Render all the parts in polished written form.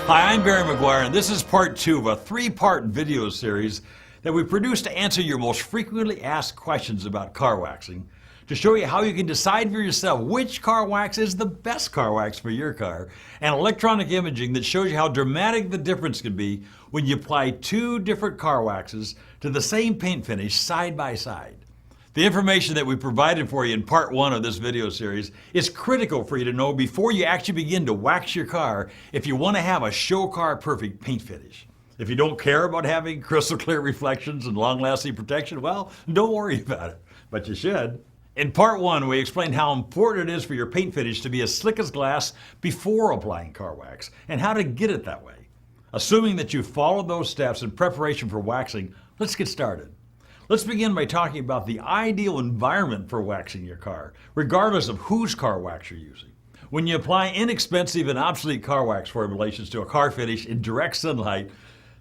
Hi, I'm Barry McGuire, and this is part 2 of a 3-part video series that we produced to answer your most frequently asked questions about car waxing, to show you how you can decide for yourself which car wax is the best car wax for your car, and electronic imaging that shows you how dramatic the difference can be when you apply 2 different car waxes to the same paint finish side by side. The information that we provided for you in part 1 of this video series is critical for you to know before you actually begin to wax your car if you want to have a show car perfect paint finish. If you don't care about having crystal clear reflections and long-lasting protection, well, don't worry about it, but you should. In part 1, we explained how important it is for your paint finish to be as slick as glass before applying car wax and how to get it that way. Assuming that you followed those steps in preparation for waxing, let's get started. Let's begin by talking about the ideal environment for waxing your car, regardless of whose car wax you're using. When you apply inexpensive and obsolete car wax formulations to a car finish in direct sunlight,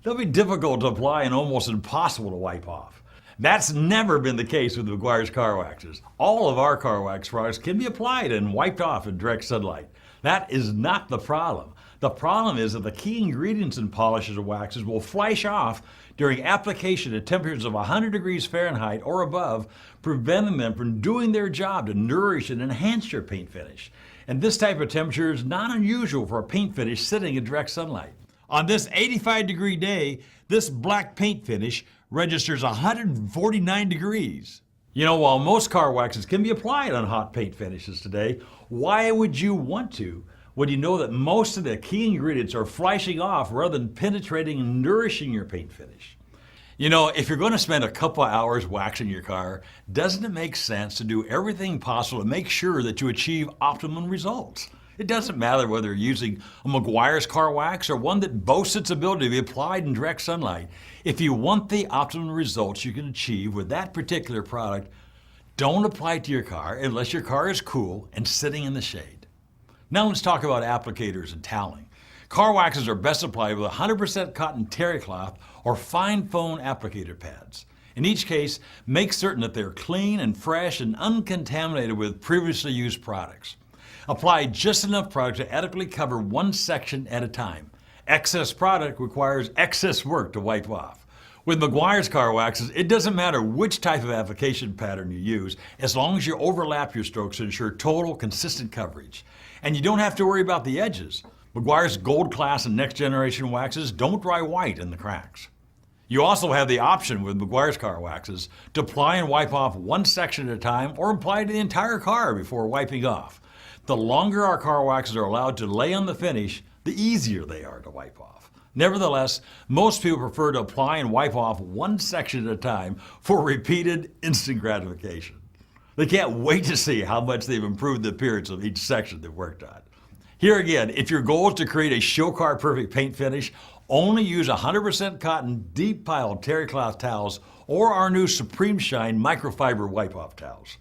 they'll be difficult to apply and almost impossible to wipe off. That's never been the case with Meguiar's car waxes. All of our car wax products can be applied and wiped off in direct sunlight. That is not the problem. The problem is that the key ingredients in polishes and waxes will flash off during application at temperatures of 100 degrees Fahrenheit or above, preventing them from doing their job to nourish and enhance your paint finish. And this type of temperature is not unusual for a paint finish sitting in direct sunlight. On this 85-degree day, this black paint finish registers 149 degrees. You know, while most car waxes can be applied on hot paint finishes today, why would you want to when you know that most of the key ingredients are flashing off rather than penetrating and nourishing your paint finish? You know, if you're going to spend a couple hours waxing your car, doesn't it make sense to do everything possible to make sure that you achieve optimum results? It doesn't matter whether you're using a Meguiar's car wax or one that boasts its ability to be applied in direct sunlight. If you want the optimum results you can achieve with that particular product, don't apply it to your car unless your car is cool and sitting in the shade. Now let's talk about applicators and toweling. Car waxes are best applied with 100% cotton terry cloth or fine foam applicator pads. In each case, make certain that they're clean and fresh and uncontaminated with previously used products. Apply just enough product to adequately cover one section at a time. Excess product requires excess work to wipe off. With Meguiar's car waxes, it doesn't matter which type of application pattern you use, as long as you overlap your strokes to ensure total, consistent coverage. And you don't have to worry about the edges. Meguiar's Gold Class and Next Generation waxes don't dry white in the cracks. You also have the option with Meguiar's car waxes to apply and wipe off one section at a time or apply to the entire car before wiping off. The longer our car waxes are allowed to lay on the finish, the easier they are to wipe off. Nevertheless, most people prefer to apply and wipe off one section at a time for repeated instant gratification. They can't wait to see how much they've improved the appearance of each section they've worked on. Here again, if your goal is to create a show car perfect paint finish, only use 100% cotton deep pile terry cloth towels or our new Supreme Shine microfiber wipe off towels.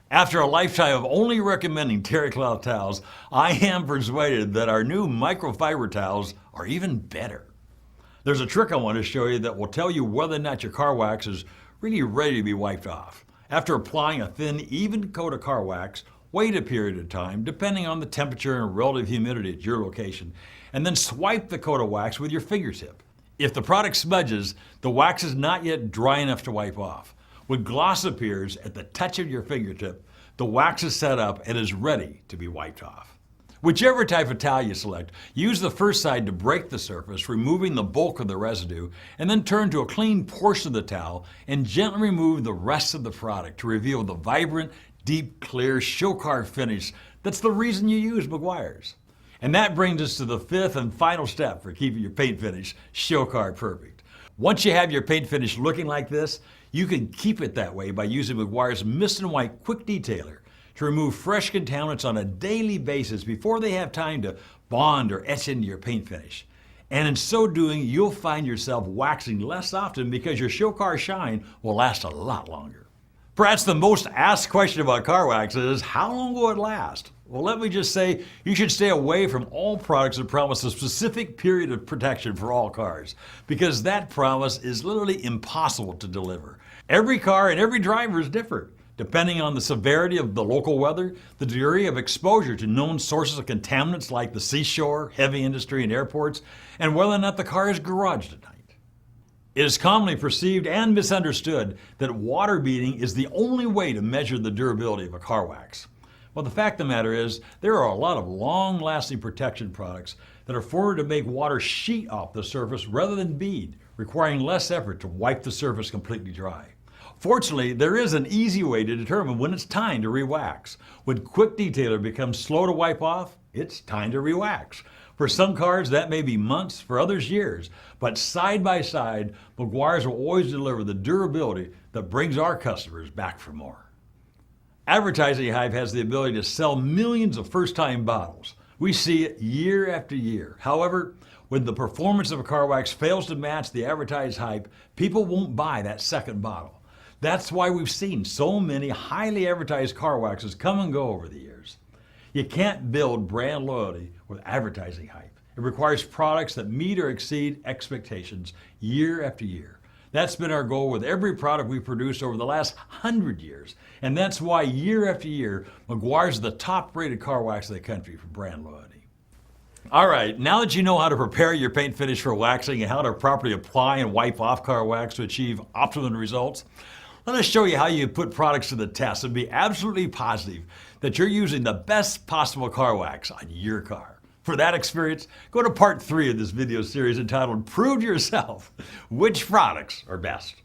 After a lifetime of only recommending terry cloth towels, I am persuaded that our new microfiber towels are even better. There's a trick I want to show you that will tell you whether or not your car wax is really ready to be wiped off. After applying a thin, even coat of car wax, wait a period of time, depending on the temperature and relative humidity at your location, and then swipe the coat of wax with your fingertip. If the product smudges, the wax is not yet dry enough to wipe off. When gloss appears at the touch of your fingertip, the wax is set up and is ready to be wiped off. Whichever type of towel you select, use the first side to break the surface, removing the bulk of the residue, and then turn to a clean portion of the towel and gently remove the rest of the product to reveal the vibrant, deep, clear show car finish that's the reason you use Meguiar's. And that brings us to the 5th and final step for keeping your paint finish show car perfect. Once you have your paint finish looking like this, you can keep it that way by using Meguiar's Mist and White Quick Detailer to remove fresh contaminants on a daily basis before they have time to bond or etch into your paint finish. And in so doing, you'll find yourself waxing less often because your show car shine will last a lot longer. Perhaps the most asked question about car wax is, how long will it last? Well, let me just say, you should stay away from all products that promise a specific period of protection for all cars, because that promise is literally impossible to deliver. Every car and every driver is different. depending on the severity of the local weather, the degree of exposure to known sources of contaminants like the seashore, heavy industry, and airports, and whether or not the car is garaged at night. It is commonly perceived and misunderstood that water beading is the only way to measure the durability of a car wax. Well, the fact of the matter is, there are a lot of long-lasting protection products that are forwarded to make water sheet off the surface rather than bead, requiring less effort to wipe the surface completely dry. Fortunately, there is an easy way to determine when it's time to re-wax. When Quick Detailer becomes slow to wipe off, it's time to re-wax. For some cars, that may be months, for others years. But side by side, Meguiar's will always deliver the durability that brings our customers back for more. Advertising Hype has the ability to sell millions of first-time bottles. We see it year after year. However, when the performance of a car wax fails to match the advertised hype, people won't buy that second bottle. That's why we've seen so many highly advertised car waxes come and go over the years. You can't build brand loyalty with advertising hype. It requires products that meet or exceed expectations year after year. That's been our goal with every product we've produced over the last 100 years. And that's why year after year, Meguiar's is the top-rated car wax in the country for brand loyalty. All right, now that you know how to prepare your paint finish for waxing and how to properly apply and wipe off car wax to achieve optimum results, let us show you how you put products to the test and be absolutely positive that you're using the best possible car wax on your car. For that experience, go to part 3 of this video series entitled Prove to Yourself Which Products Are Best.